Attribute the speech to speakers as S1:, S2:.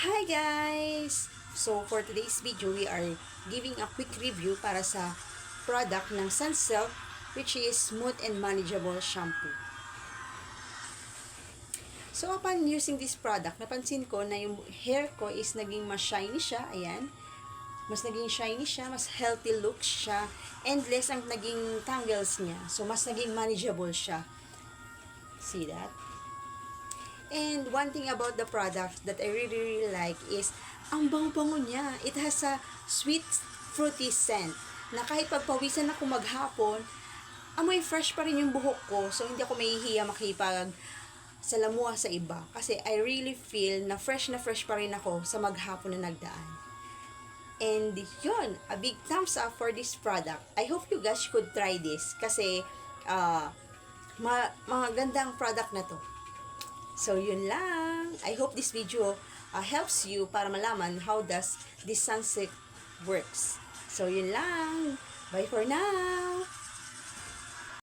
S1: Hi guys! So for today's video, we are giving a quick review para sa product ng Sunsilk, which is Smooth and Manageable Shampoo. So upon using this product, napansin ko na yung hair ko is naging mas shiny siya. Ayan. Mas naging shiny siya, mas healthy look siya, and less ang naging tangles niya. So mas naging manageable siya. See that? And one thing about the product that I really like is ang bango-bango niya. It has a sweet, fruity scent na kahit pagpawisan ako maghapon, amoy fresh pa rin yung buhok ko. So, hindi ako mahihiya makipag salamuha sa iba. Kasi I really feel na fresh pa rin ako sa maghapon na nagdaan. And yun, a big thumbs up for this product. I hope you guys could try this kasi magandang product na to. So, yun lang. I hope this video helps you para malaman how does this Sunsilk works. So, yun lang. Bye for now!